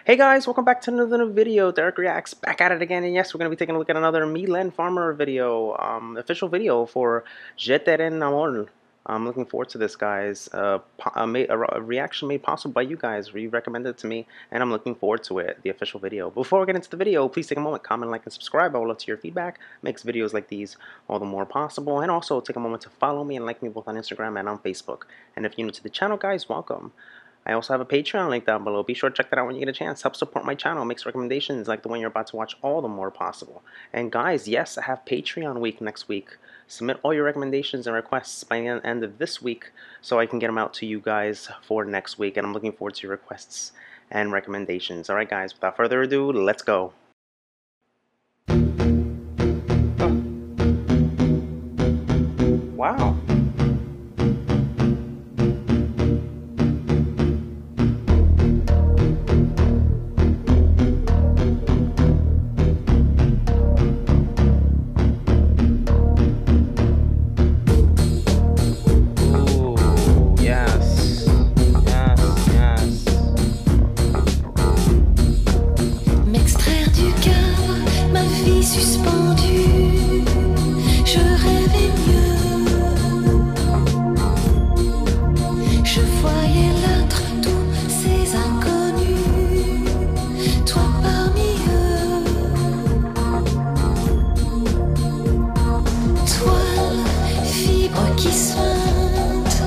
Hey guys, welcome back to another video. Derek Reacts back at it again, and yes, we're going to be taking a look at another Milen Farmer video, official video for Je T'aime Amor. I'm looking forward to this, guys. A reaction made possible by you guys. You recommended it to me, and I'm looking forward to it, the official video. Before we get into the video, please take a moment, comment, like, and subscribe. I would love to hear your feedback. Makes videos like these all the more possible. And also take a moment to follow me and like me both on Instagram and on Facebook. And if you're new to the channel, guys, welcome. I also have a Patreon link down below. Be sure to check that out when you get a chance. Help support my channel. Makes recommendations like the one you're about to watch all the more possible. And guys, yes, I have Patreon week next week. Submit all your recommendations and requests by the end of this week so I can get them out to you guys for next week. And I'm looking forward to your requests and recommendations. Alright guys, without further ado, let's go. Oh. Wow. Suspendue, je rêvais mieux. Je voyais l'être tous ces inconnus, toi parmi eux. Toile, fibre qui suinte.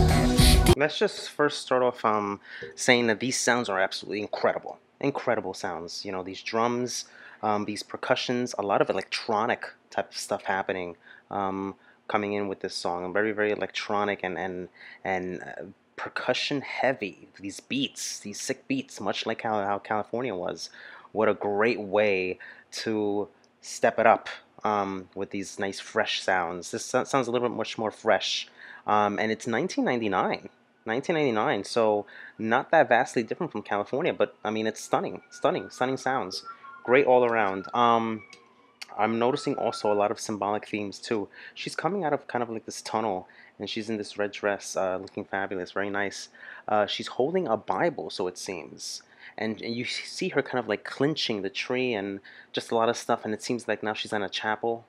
Let's just first start off saying that these sounds are absolutely incredible. Incredible sounds. You know, these drums, these percussions, a lot of electronic type of stuff happening, coming in with this song. Very, very electronic and percussion heavy. These beats, these sick beats, much like how California was. What a great way to step it up with these nice fresh sounds. This sounds a little bit much more fresh, and it's 1999. 1999, so not that vastly different from California, but I mean, it's stunning sounds. Great all around. I'm noticing also a lot of symbolic themes too. She's coming out of kind of like this tunnel, and she's in this red dress, looking fabulous, very nice. She's holding a Bible, so it seems, and you see her kind of like clinching the tree and just a lot of stuff, and it seems like now she's in a chapel.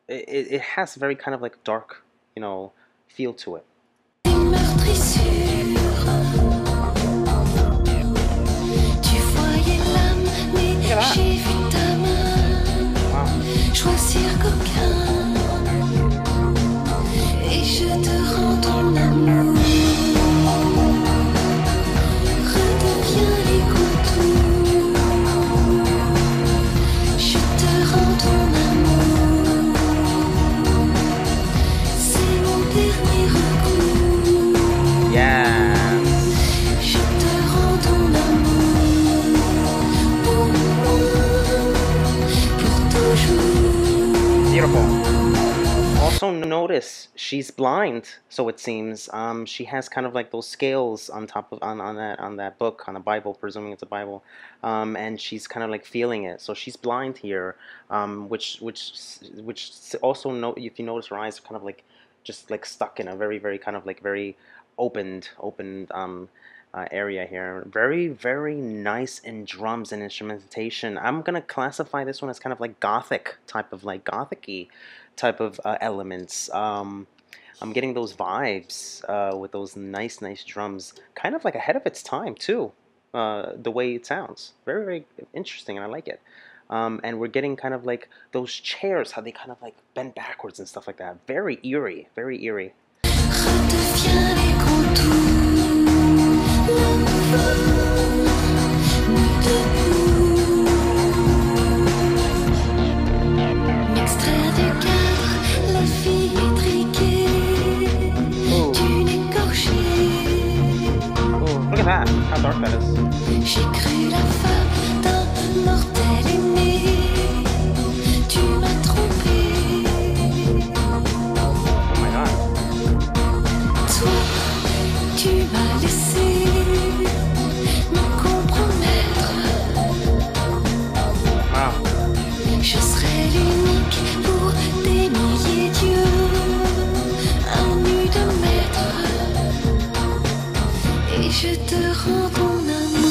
It has very kind of like dark, you know, feel to it. J'ai vu ta main choisir qu'aucun, et je te rends ton amour. Redeviens les contours. Je te rends ton amour. C'est mon dernier recours. Yeah. Beautiful. Also notice she's blind, so it seems. She has kind of like those scales on top of on that book, on the Bible, presuming it's a Bible, and she's kind of like feeling it. So she's blind here, which also if you notice her eyes are kind of like just like stuck in a very, very kind of like very opened area here. Very, very nice in drums and instrumentation. I'm gonna classify this one as kind of like gothic type of like gothic-y type of elements. I'm getting those vibes with those nice drums, kind of like ahead of its time too. The way it sounds, very, very interesting, and I like it. And we're getting kind of like those chairs, how they kind of like bend backwards and stuff like that. Very eerie, very eerie. M'extraire du cadre, la fille étriquée d'une écorchée. Oh, look at that, how dark that is. J'ai cru la femme d'un mortel aimé. Tu m'as trompé. Oh my god. Toi, tu m'as laissé me compromettre. Wow. Je serai l'unique pour des milliers d'yeux, un nu de maître, et je te rends ton amour.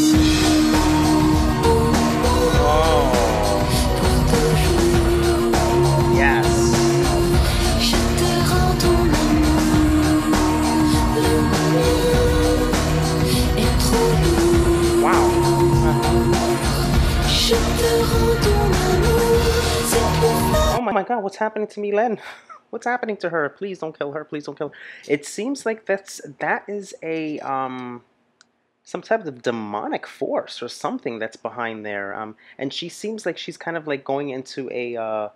rends ton amour, c'est plus fort. Oh my god, what's happening to Milen? What's happening to her? Please don't kill her. Please don't kill her. It seems like that is a some type of demonic force or something that's behind there. And she seems like she's kind of like going into a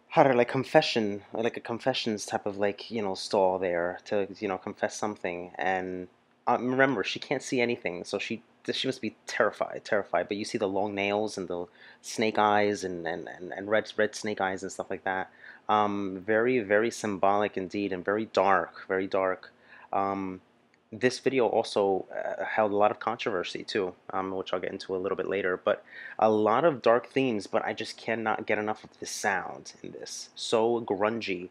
how to like confession, like a confessions type of like stall there to confess something. And remember, she can't see anything, so she must be terrified, terrified. But you see the long nails and the snake eyes and red snake eyes and stuff like that. Very very symbolic indeed, and very dark, very dark. This video also held a lot of controversy too, which I'll get into a little bit later. But a lot of dark themes, but I just cannot get enough of the sound in this. So grungy.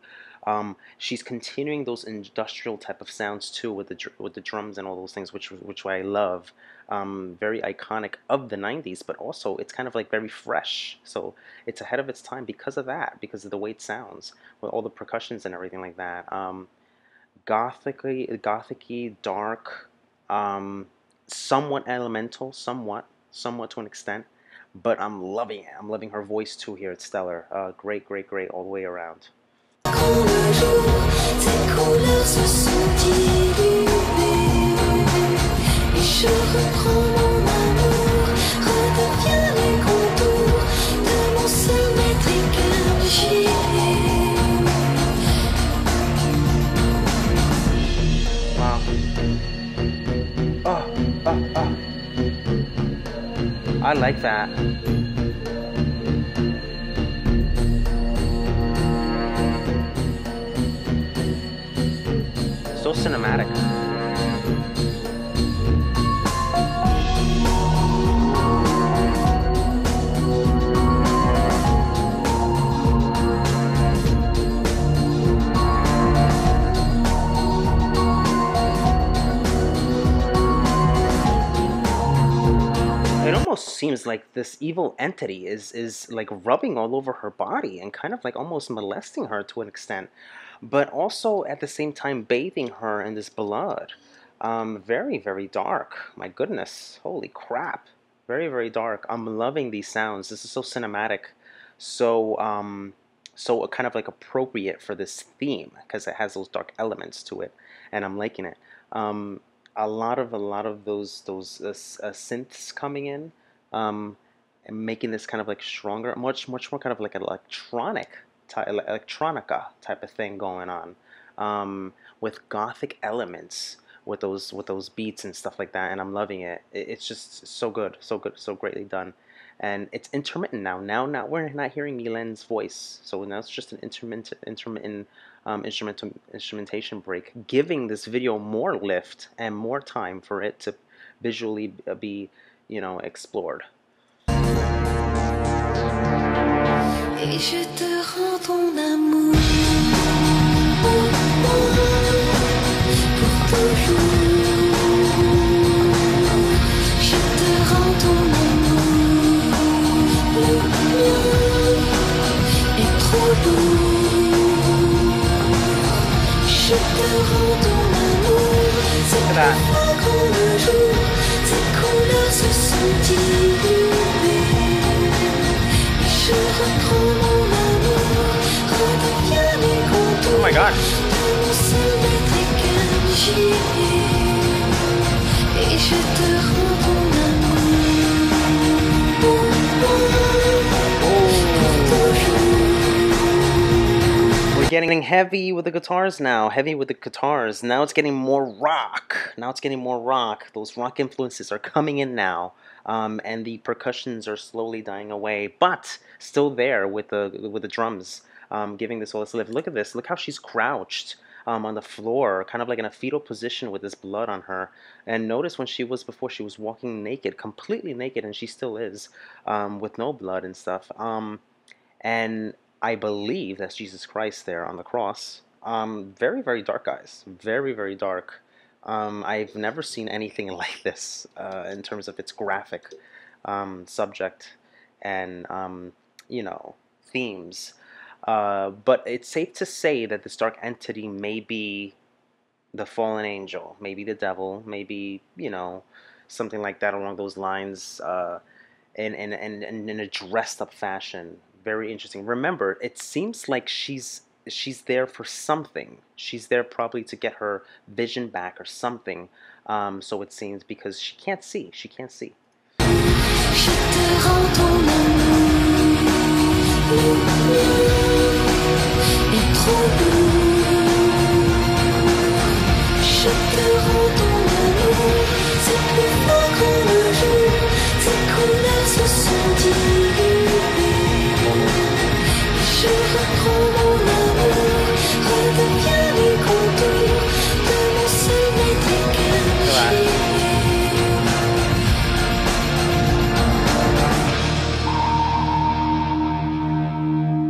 She's continuing those industrial type of sounds too with the drums and all those things, which I love. Very iconic of the 90s, but also it's kind of like very fresh. So it's ahead of its time because of that, because of the way it sounds with all the percussions and everything like that. Gothicy, dark, somewhat elemental, somewhat to an extent, but I'm loving it. I'm loving her voice too here. It's stellar. Great, great, great all the way around. Quand le jour, tes couleurs se sont diluées, et je reprends mon amour, redeviens les contours de mon seul maître écargé. Wow. I like that. So cinematic. It almost seems like this evil entity is like rubbing all over her body and kind of like almost molesting her to an extent, but also at the same time bathing her in this blood. Very, very dark. My goodness. Holy crap. Very, very dark. I'm loving these sounds. This is so cinematic. So, so kind of like appropriate for this theme because it has those dark elements to it, and I'm liking it. Um, a lot of those synths coming in, um, and making this kind of like stronger, much more kind of like an electronica type of thing going on, with gothic elements, with those beats and stuff like that, and I'm loving it. It's just so good, so good, so greatly done. And it's intermittent now. Now we're not hearing Milen's voice, so now it's just an intermittent instrumentation break, giving this video more lift and more time for it to visually be, explored. Et je te rends ton amour pour toujours. Je te rends ton amour, le mien est trop lourd. Je te rends ton amour, c'est Look at that. plus fort quand le jour, tes couleurs se sont diluées. Et je reprends mon amour, redeviens les contours Oh my god. de mon seul maître écargé. Et je te rends ton amour pour toujours. We're getting heavy with the guitars now. Heavy with the guitars. Now it's getting more rock. Now it's getting more rock. Those rock influences are coming in now. And the percussions are slowly dying away, but still there with the drums, giving this all this lift. Look at this. Look how she's crouched on the floor, kind of like in a fetal position with this blood on her. And notice when she was before, she was walking naked, completely naked, and she still is, with no blood and stuff. And I believe that's Jesus Christ there on the cross. Very, very dark, guys. Very, very dark. I've never seen anything like this in terms of its graphic subject and themes. But it's safe to say that this dark entity may be the fallen angel, maybe the devil, maybe something like that along those lines. in a dressed up fashion. Very interesting. Remember, it seems like she's there for something. She's there probably to get her vision back or something. So it seems, because she can't see. She can't see. Je te rends ton amour et trop lourd. Je te rends ton amour, c'est plus fort que le jour. Tes couleurs se sont diluées. Je reprends mon amour, redeviens les contours de mon seul maître caché.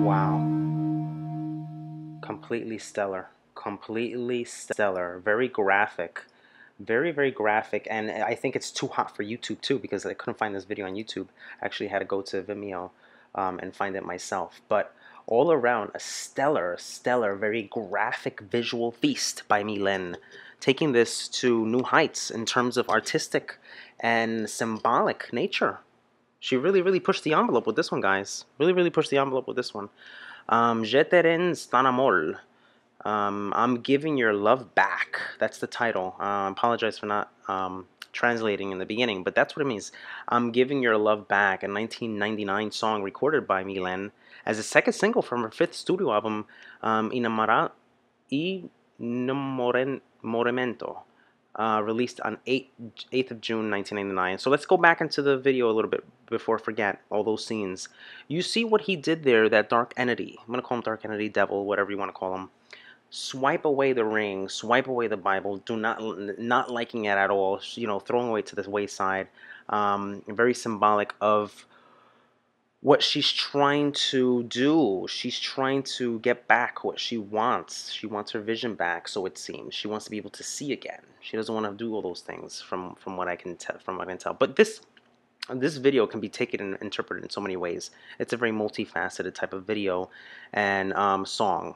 Wow. Completely stellar. Completely stellar. Very graphic. Very, very graphic. And I think it's too hot for YouTube too, because I couldn't find this video on YouTube. I actually had to go to Vimeo and find it myself. But all around, a stellar, stellar, very graphic visual feast by Mylène, taking this to new heights in terms of artistic and symbolic nature. She really, really pushed the envelope with this one, guys. Really, really pushed the envelope with this one. Je te rends ton amour. I'm giving your love back. That's the title. I apologize for not translating in the beginning, but that's what it means. I'm giving your love back, a 1999 song recorded by Mylène as a second single from her fifth studio album, Innamoramento, released on 8th of June 1999. So let's go back into the video a little bit before I forget all those scenes. You see what he did there, that dark entity. I'm going to call him dark entity, devil, whatever you want to call him. Swipe away the ring, swipe away the Bible, not liking it at all, you know, throwing away to the wayside. Very symbolic of what she's trying to do. She's trying to get back what she wants. She wants her vision back, so it seems. She wants to be able to see again. She doesn't want to do all those things from what I can tell. But this video can be taken and interpreted in so many ways. It's a very multifaceted type of video and song.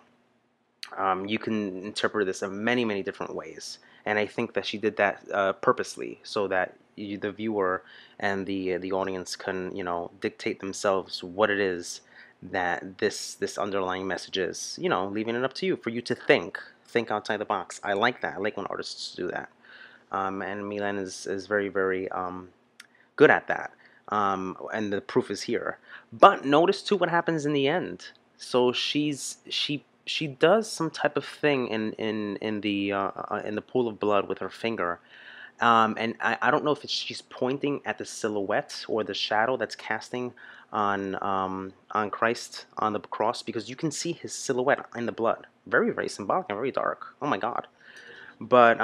You can interpret this in many, many different ways, and I think that she did that purposely, so that the viewer and the audience can, you know, dictate themselves what it is that this underlying message is. You know, leaving it up to you, for you to think outside the box. I like that. I like when artists do that, and Mylène is very, very good at that, and the proof is here. But notice too what happens in the end. So she does some type of thing in the pool of blood with her finger, and I don't know if she's pointing at the silhouette or the shadow that's casting on Christ on the cross, because you can see his silhouette in the blood. Very, very symbolic and very dark. Oh my God! But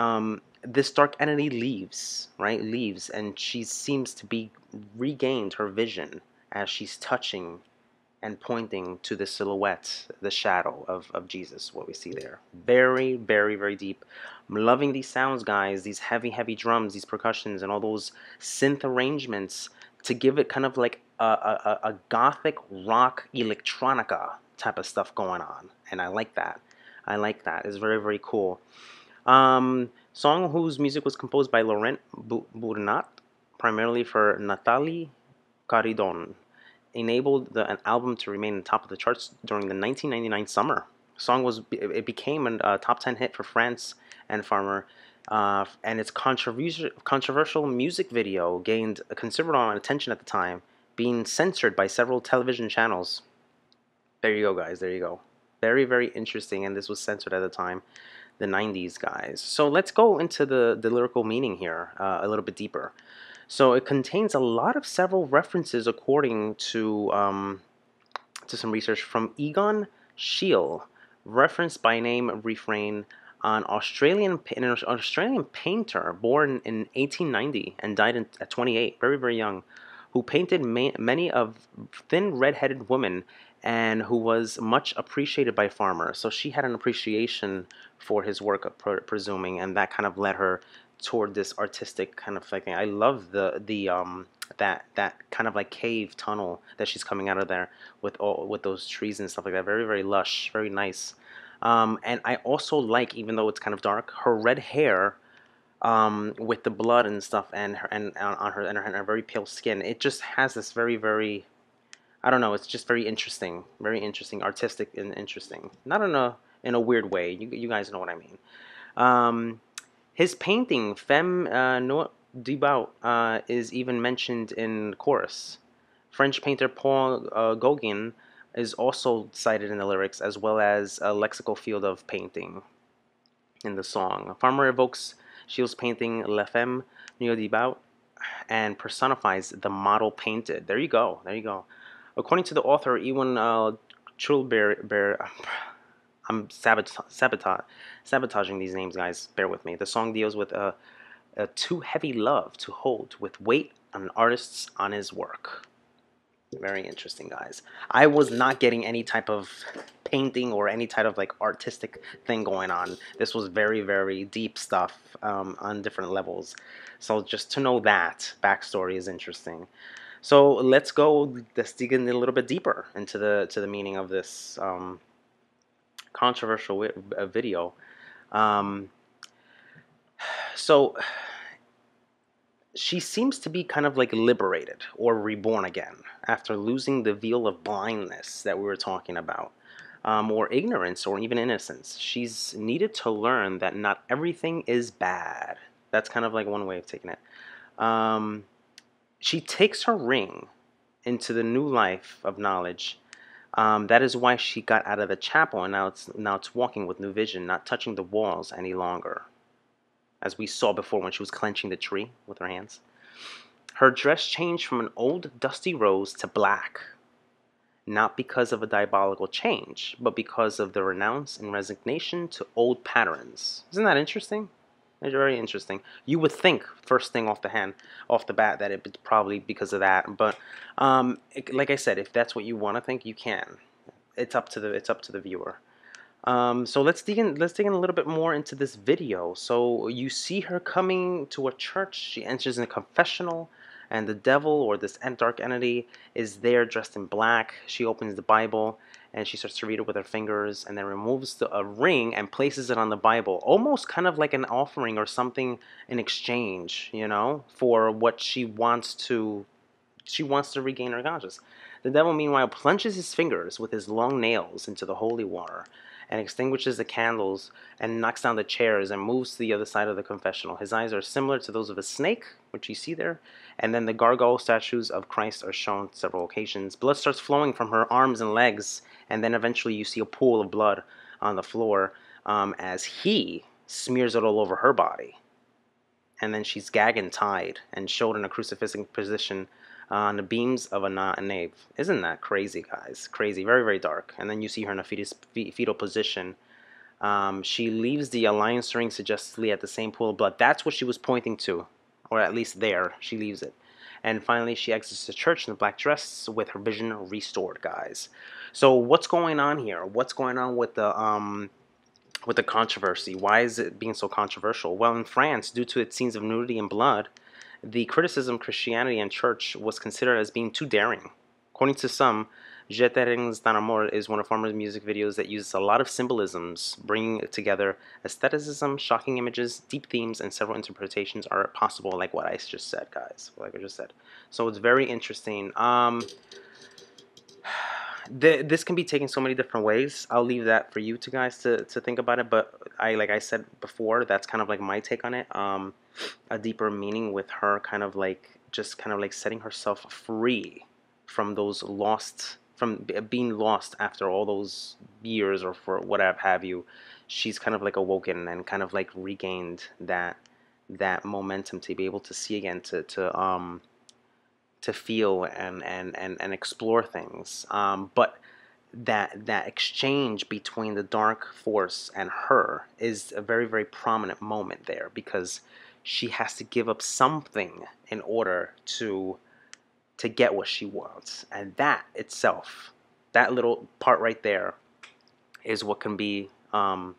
this dark entity leaves, right? Leaves, and she seems to be regained her vision as she's touching and pointing to the silhouette, the shadow of Jesus, what we see there. Very, very, very deep. I'm loving these sounds, guys, these heavy, heavy drums, these percussions, and all those synth arrangements to give it kind of like a gothic rock electronica type of stuff going on. And I like that. I like that. It's very, very cool. Song whose music was composed by Laurent Bournat, primarily for Nathalie Caridon, enabled an album to remain on top of the charts during the 1999 summer. The song became a top 10 hit for France and Farmer, and its controversial music video gained a considerable amount of attention at the time, being censored by several television channels. There you go, guys. There you go. Very, very interesting, and this was censored at the time, the 90s, guys. So let's go into the lyrical meaning here a little bit deeper. So it contains a lot of several references, according to some research from Egon Schiele, referenced by name refrain, an Australian painter born in 1890 and died at 28, very, very young, who painted many of thin red-headed women and who was much appreciated by Farmer. So she had an appreciation for his work, presuming, and that kind of led her toward this artistic kind of thing. I love that kind of like cave tunnel that she's coming out of there with those trees and stuff like that. Very, very lush, very nice. And I also like, even though it's kind of dark, her red hair with the blood and stuff, and her and on her and her very pale skin. It just has this very, very, I don't know. It's just very interesting, artistic and interesting. Not in a weird way. You guys know what I mean. His painting Femme no Debout is even mentioned in chorus. French painter Paul Gauguin is also cited in the lyrics, as well as a lexical field of painting in the song. Farmer evokes Schiele's painting La Femme no Debout and personifies the model painted. There you go. There you go. According to the author, Ewan Chulbear, I'm sabotaging these names, guys. Bear with me. The song deals with a too heavy love to hold, with weight on an artist's on his work. Very interesting, guys. I was not getting any type of painting or any type of like artistic thing going on. This was very, very deep stuff on different levels. So just to know that backstory is interesting. So let's dig in a little bit deeper into the meaning of this controversial video. So she seems to be kind of like liberated or reborn again after losing the veil of blindness that we were talking about, or ignorance, or even innocence. She's needed to learn that not everything is bad. That's kind of like one way of taking it. She takes her ring into the new life of knowledge. That is why she got out of the chapel, and now it's walking with new vision, not touching the walls any longer, as we saw before when she was clenching the tree with her hands. Her dress changed from an old dusty rose to black, not because of a diabolical change, but because of the renounce and resignation to old patterns. Isn't that interesting? It's very interesting. You would think first thing off the bat, that it's probably because of that. But like I said, if that's what you want to think, you can. It's up to the viewer. So let's dig in a little bit more into this video. So you see her coming to a church. She enters in a confessional, and the devil, or this dark entity, is there dressed in black. She opens the Bible and she starts to read it with her fingers, and then removes a ring and places it on the Bible, almost kind of like an offering or something in exchange, for what she wants to regain her consciousness. The devil, meanwhile, plunges his fingers with his long nails into the holy water and extinguishes the candles and knocks down the chairs and moves to the other side of the confessional. His eyes are similar to those of a snake, which you see there, and then the gargoyle statues of Christ are shown several occasions. Blood starts flowing from her arms and legs, and then eventually you see a pool of blood on the floor as he smears it all over her body. And then she's gagged and tied and showed in a crucifixing position on the beams of a nave. Isn't that crazy, guys? Crazy. Very, very dark. And then you see her in a fetal position. She leaves the alliance ring suggestively at the same pool of blood. That's what she was pointing to, or at least there. She leaves it. And finally, she exits the church in a black dress with her vision restored, guys. So what's going on here? What's going on with the controversy? Why is it being so controversial? Well, in France, due to its scenes of nudity and blood, the criticism of Christianity and church was considered as being too daring. According to some, Je t'aime d'un amour is one of Farmer's music videos that uses a lot of symbolisms, bringing together aestheticism, shocking images, deep themes, and several interpretations are possible, like what I just said, guys. Like I just said. So it's very interesting. This can be taken so many different ways. I'll leave that for you guys to think about it. But like I said before, that's kind of like my take on it. A deeper meaning with her kind of like setting herself free from those from being lost after all those years, or for whatever have you. She's kind of like awoken and kind of like regained that momentum to be able to see again, to feel and explore things. But that exchange between the dark force and her is a very, very prominent moment there, because she has to give up something in order to get what she wants. And that itself, that little part right there, is what can be that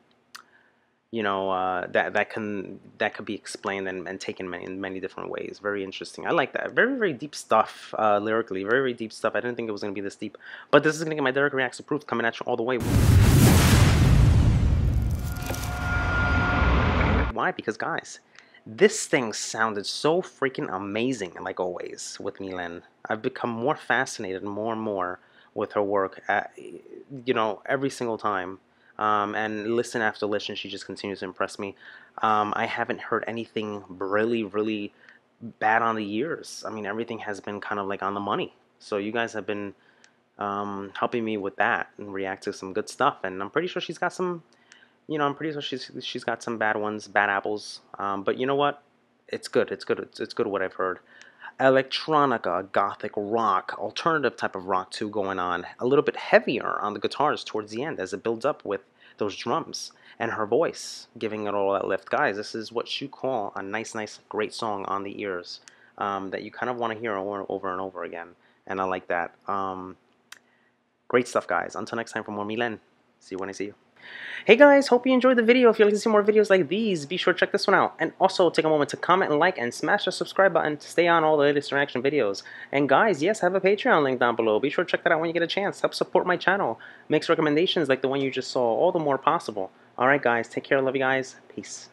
could be explained and taken in many different ways. Very interesting. I like that. Very, very deep stuff lyrically. Very, very deep stuff. I didn't think it was going to be this deep. But this is going to get my Derek Reacts approved, coming at you all the way. Why? Because, guys, This thing sounded so freaking amazing, like always, with Milen. I've become more fascinated more and more with her work, every single time. And listen after listen, she just continues to impress me. I haven't heard anything really, really bad on the years. I mean, everything has been kind of like on the money. So you guys have been helping me with that and react to some good stuff. And I'm pretty sure she's got some, I'm pretty sure she's got some bad ones, bad apples. But you know what? It's good. It's good. It's good what I've heard. Electronica, gothic rock, alternative type of rock too going on. A little bit heavier on the guitars towards the end as it builds up with those drums and her voice giving it all that lift. Guys, this is what you call a nice, great song on the ears that you kind of want to hear over and over again. And I like that. Great stuff, guys. Until next time, for more Milen. See you when I see you. Hey guys, hope you enjoyed the video. If you'd like to see more videos like these, be sure to check this one out. And also take a moment to comment and like and smash the subscribe button to stay on all the latest reaction videos. And guys, yes, I have a Patreon link down below. Be sure to check that out when you get a chance. Help support my channel. Makes recommendations like the one you just saw all the more possible. Alright guys, take care. Love you guys. Peace.